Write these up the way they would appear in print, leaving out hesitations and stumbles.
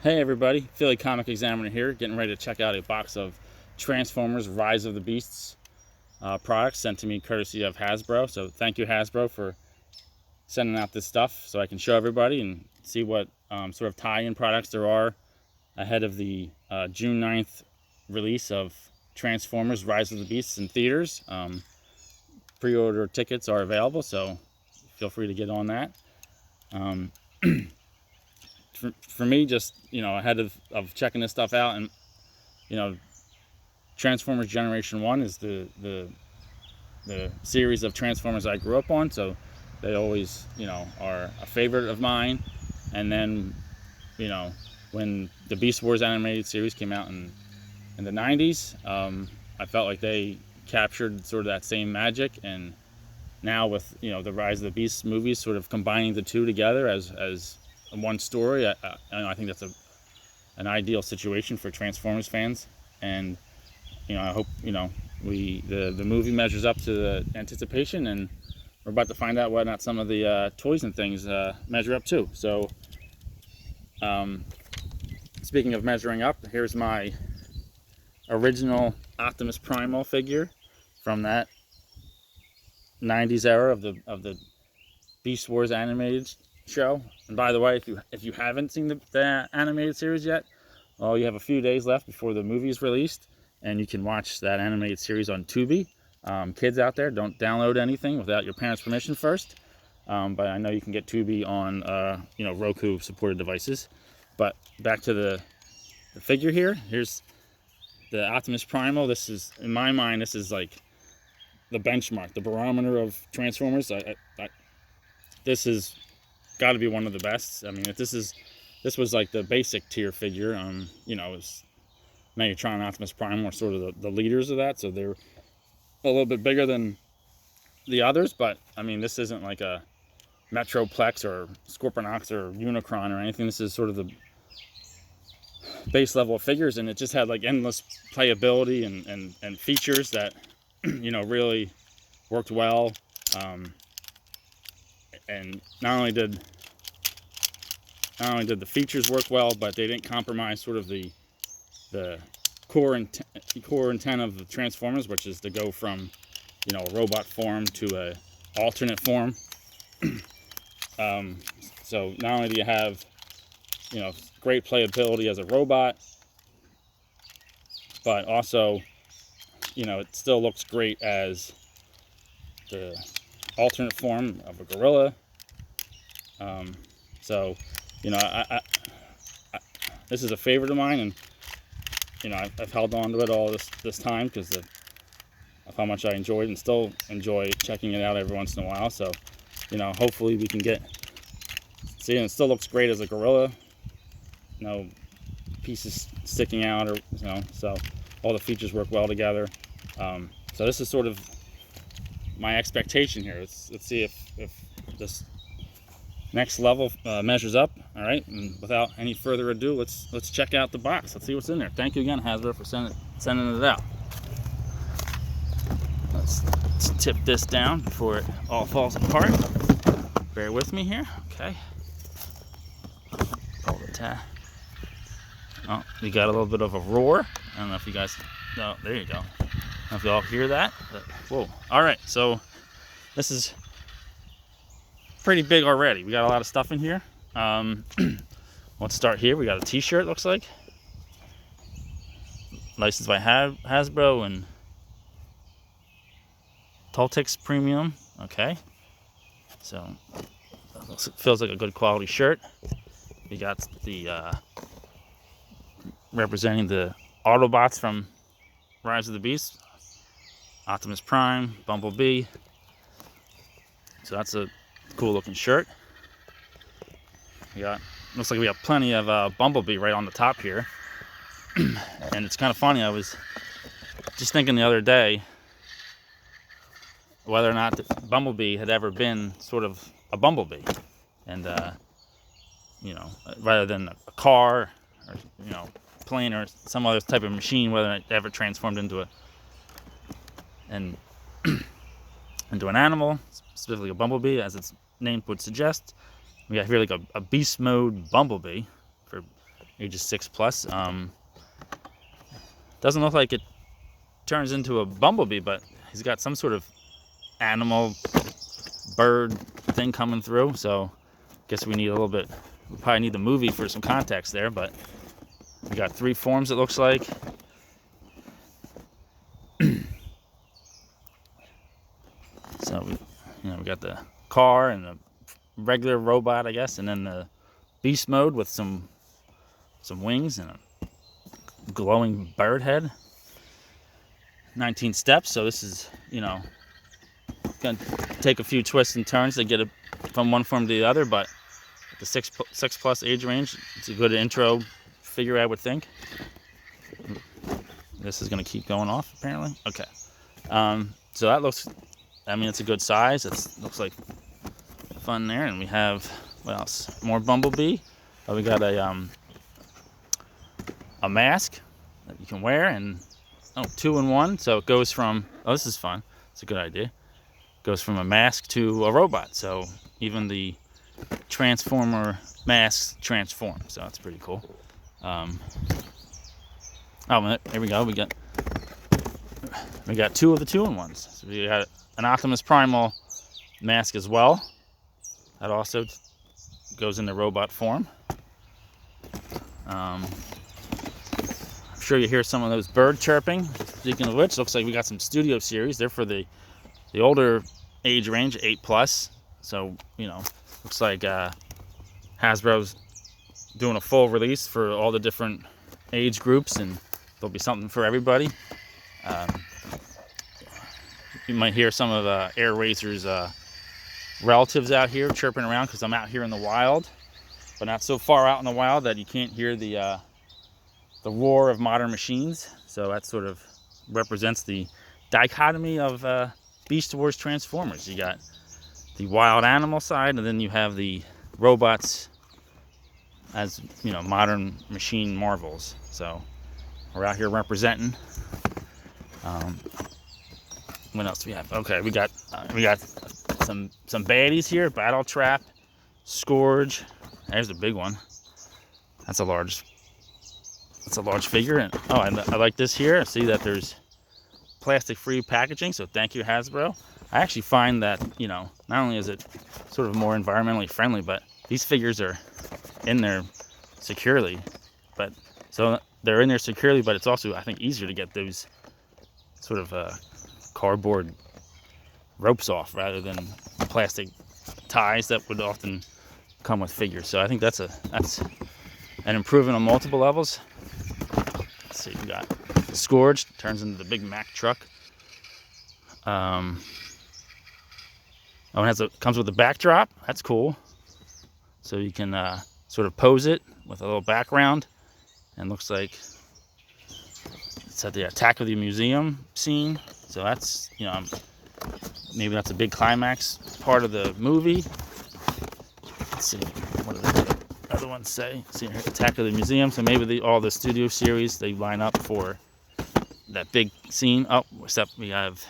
Hey everybody, Philly Comic Examiner here, getting ready to check out a box of Transformers Rise of the Beasts products sent to me courtesy of Hasbro. So thank you Hasbro for sending out this stuff so I can show everybody and see what sort of tie-in products there are ahead of the June 9th release of Transformers Rise of the Beasts in theaters. Pre-order tickets are available, so feel free to get on that. For me, just ahead of checking this stuff out, and Transformers Generation 1 is the series of Transformers I grew up on, so they always are a favorite of mine. And then when the Beast Wars animated series came out in the 90s, I felt like they captured sort of that same magic. And now with the Rise of the Beasts movies sort of combining the two together as one story, I think that's an ideal situation for Transformers fans. And I hope the movie measures up to the anticipation, and we're about to find out whether or not some of the toys and things measure up too. So speaking of measuring up, here's my original Optimus Primal figure from that 90s era of the Beast Wars animated show. And by the way, if you haven't seen the animated series yet, well, you have a few days left before the movie is released, and you can watch that animated series on Tubi. Kids out there, don't download anything without your parents' permission first. But I know you can get Tubi on Roku supported devices. But back to the figure here. Here's the Optimus Primal. This is, in my mind, this is like the benchmark, the barometer of Transformers. This is got to be one of the best. I mean, if this was like the basic tier figure. It was Megatron and Optimus Prime were sort of the leaders of that, so they're a little bit bigger than the others. But I mean, this isn't like a Metroplex or Scorponok or Unicron or anything. This is sort of the base level of figures, and it just had like endless playability and features that really worked well. And not only did the features work well, but they didn't compromise sort of the core intent of the Transformers, which is to go from a robot form to a alternate form. So not only do you have great playability as a robot, but also it still looks great as the alternate form of a gorilla. So this is a favorite of mine, and I've held on to it all this time because of how much I enjoyed and still enjoy checking it out every once in a while. So hopefully we can see, and it still looks great as a gorilla. No pieces sticking out, or so all the features work well together. So this is sort of my expectation here. Let's see if this next level measures up. All right, and without any further ado, let's check out the box. Let's see what's in there. Thank you again, Hasbro, for sending it out. Let's tip this down before it all falls apart. Bear with me here. Okay. Pull the tab. Oh, we got a little bit of a roar. I don't know if you guys. No, there you go. I don't know if you all hear that. But, whoa. All right, so this is pretty big already. We got a lot of stuff in here. Let's start here. We got a t-shirt, looks like, licensed by Hasbro and Toltex Premium. Okay, so it feels like a good quality shirt. We got the representing the Autobots from Rise of the Beast, Optimus Prime, Bumblebee. So that's a cool looking shirt. Looks like we have plenty of Bumblebee right on the top here. And it's kind of funny, I was just thinking the other day whether or not the Bumblebee had ever been sort of a Bumblebee, and rather than a car or plane or some other type of machine, whether it ever transformed into an animal, specifically a Bumblebee, as its name would suggest. We got here like a beast mode Bumblebee for ages 6+. Doesn't look like it turns into a bumblebee, but he's got some sort of animal bird thing coming through. So guess we need a little bit. We probably need the movie for some context there, but we got 3 forms. It looks like. So we got the car and the regular robot, I guess, and then the beast mode with some wings and a glowing bird head. 19 steps, so this is, gonna take a few twists and turns to get it from one form to the other, but at the 6+ age range, it's a good intro figure, I would think. This is gonna keep going off, apparently. Okay. So that looks, it's a good size. It looks like fun there. And we have, what else? More Bumblebee. We got a mask that you can wear, and 2-in-1. So it goes from, this is fun. It's a good idea. It goes from a mask to a robot. So even the Transformer masks transform. So that's pretty cool. There we go. We got 2 of the 2-in-1s. So we got an Optimus Primal mask as well. That also goes into robot form. I'm sure you hear some of those bird chirping. Speaking of which, looks like we got some Studio Series. They're for the older age range, 8+. So, looks like Hasbro's doing a full release for all the different age groups, and there'll be something for everybody. You might hear some of Air Razor's relatives out here chirping around because I'm out here in the wild, but not so far out in the wild that you can't hear the roar of modern machines. So that sort of represents the dichotomy of Beast Wars Transformers. You got the wild animal side, and then you have the robots as modern machine marvels. So we're out here representing. What else do we have? Okay, we got some baddies here. Battle Trap, Scourge. There's the big one. That's a large figure. And I like this here. I see that there's plastic-free packaging. So thank you, Hasbro. I actually find that not only is it sort of more environmentally friendly, but these figures are in there securely. But they're in there securely, but it's also, I think, easier to get those sort of cardboard ropes off rather than plastic ties that would often come with figures. So I think that's an improvement on multiple levels. Let's see, we got the Scourge, turns into the big Mack truck. It comes with a backdrop. That's cool. So you can sort of pose it with a little background, and looks like it's at the Attack of the Museum scene. So that's, maybe that's a big climax part of the movie. Let's see, what do the other ones say? See here, Attack of the Museum. So maybe all the Studio Series, they line up for that big scene. Except we have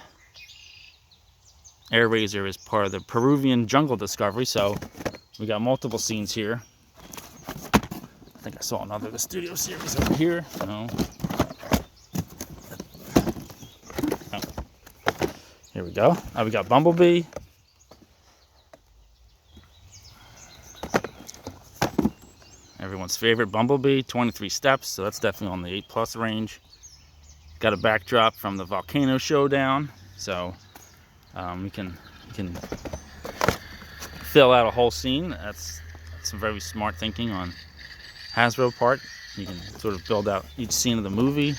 Air Razor is part of the Peruvian jungle discovery. So we got multiple scenes here. I think I saw another of the Studio Series over here. No. Here we go. We got Bumblebee. Everyone's favorite Bumblebee, 23 steps, so that's definitely on the 8+ range. Got a backdrop from the Volcano Showdown, so we can fill out a whole scene. That's some very smart thinking on Hasbro part. You can sort of build out each scene of the movie.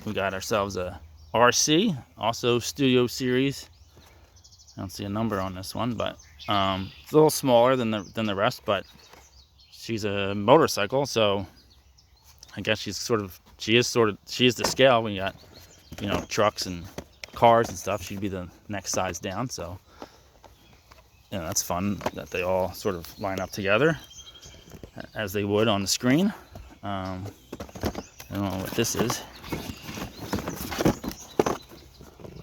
We got ourselves a RC, also Studio Series. I don't see a number on this one, but it's a little smaller than the rest, but she's a motorcycle, so I guess she is the scale. We got trucks and cars and stuff. She'd be the next size down, so that's fun that they all sort of line up together as they would on the screen. I don't know what this is.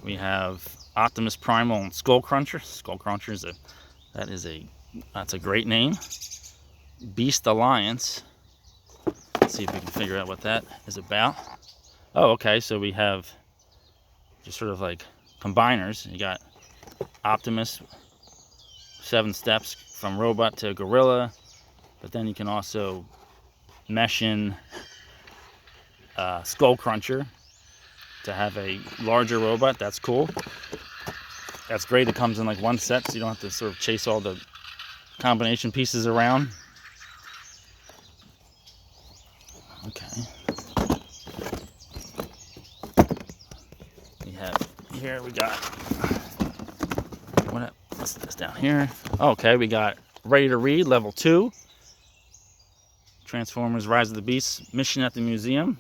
We have Optimus Primal and Skull Cruncher. Skull Cruncher that's a great name. Beast Alliance. Let's see if we can figure out what that is about. Oh, okay, so we have just sort of like combiners. You got Optimus, 7 steps from robot to gorilla, but then you can also mesh in Skull Cruncher to have a larger robot. That's cool. That's great. It comes in like one set, so you don't have to sort of chase all the combination pieces around. Okay. We have here, we got what's this down here? Okay, we got Ready to Read level 2. Transformers Rise of the Beasts mission at the museum.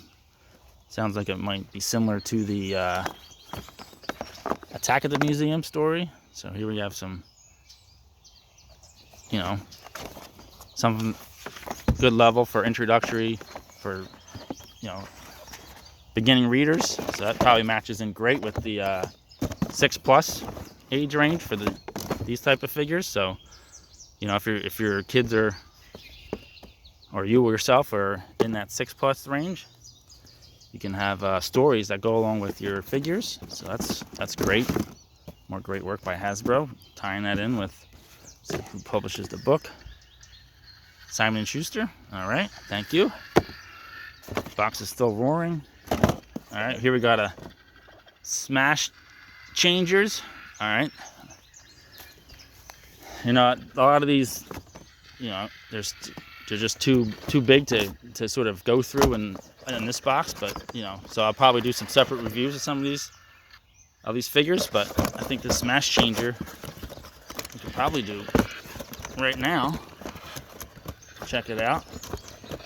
Sounds like it might be similar to the Attack at the Museum story. So here we have some, you know, something good level for introductory for, you know, beginning readers. So that probably matches in great with the 6+ age range for these type of figures. So, you know, if your kids are, or you yourself are in that 6+ range, you can have stories that go along with your figures. So that's great. More great work by Hasbro, tying that in with, see who publishes the book. Simon & Schuster. All right, thank you. Box is still roaring. All right, here we got a Smash Changers. All right. You know, a lot of these, you know, they're just too big to sort of go through in this box, but you know, so I'll probably do some separate reviews of some of these figures. But I think the Smash Changer we could probably do right now. Check it out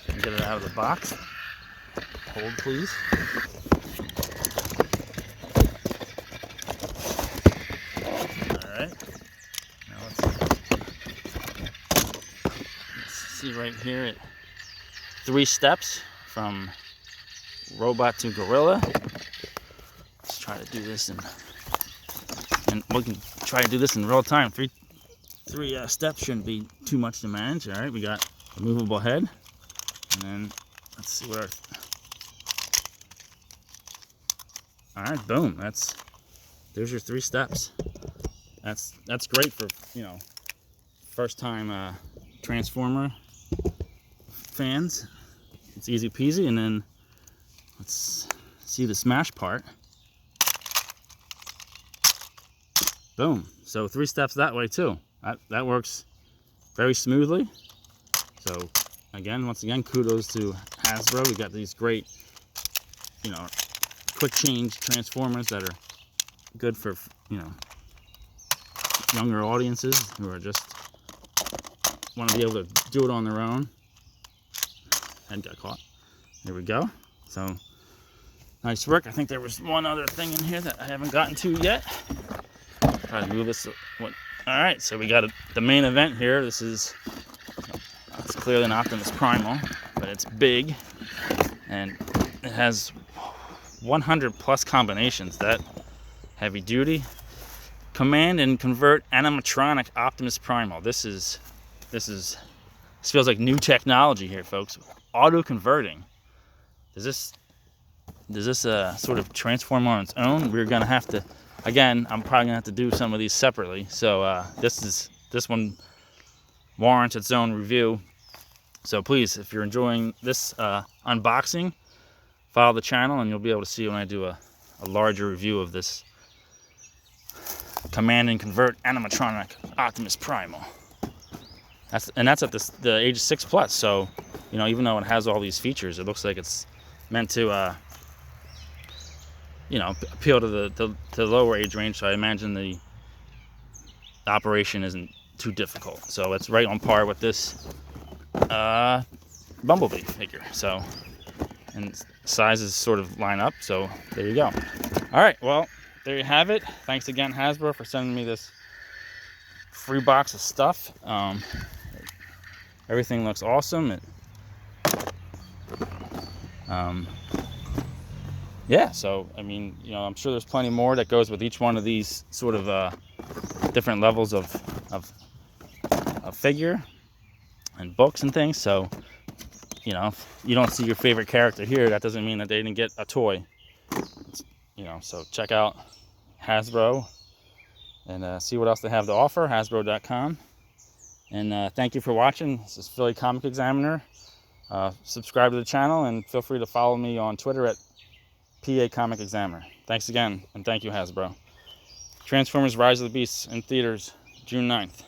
and get it out of the box. Hold, please. All right. Now let's see right here at 3 steps from robot to gorilla. Let's try to do this and we can try to do this in real time. Three steps shouldn't be too much to manage. All right, we got a movable head, and then let's see what our. All right, boom. There's your 3 steps. That's great for, you know, first time Transformer fans. It's easy peasy. And then let's see the smash part. Boom. So 3 steps that way too. That works very smoothly. So once again, kudos to Hasbro. We got these great, you know, quick change Transformers that are good for, you know, younger audiences who are just want to be able to do it on their own. Head got caught. There we go. So nice work. I think there was one other thing in here that I haven't gotten to yet. Try to move this. All right, so we got the main event here. This is, it's clearly an Optimus Primal, but it's big and it has 100+ combinations. That heavy duty. Command and convert animatronic Optimus Primal. This feels like new technology here, folks. Auto converting. Does this sort of transform on its own? We're gonna have to. Again, I'm probably gonna have to do some of these separately. So this one warrants its own review. So please, if you're enjoying this unboxing, follow the channel and you'll be able to see when I do a larger review of this Command and Convert Animatronic Optimus Primal. That's at the age of 6+. So, you know, even though it has all these features, it looks like it's meant to, you know, appeal to the lower age range. So I imagine the operation isn't too difficult. So it's right on par with this Bumblebee figure. So, and sizes sort of line up. So there you go. All right, well, there you have it. Thanks again, Hasbro, for sending me this free box of stuff. Everything looks awesome. Yeah, so I mean, you know, I'm sure there's plenty more that goes with each one of these sort of different levels of figure and books and things. So, you know, if you don't see your favorite character here, that doesn't mean that they didn't get a toy. You know, so check out Hasbro and see what else they have to offer, Hasbro.com. And thank you for watching. This is Philly Comic Examiner. Subscribe to the channel and feel free to follow me on Twitter at PA Comic Examiner. Thanks again, and thank you, Hasbro. Transformers Rise of the Beasts in theaters June 9th.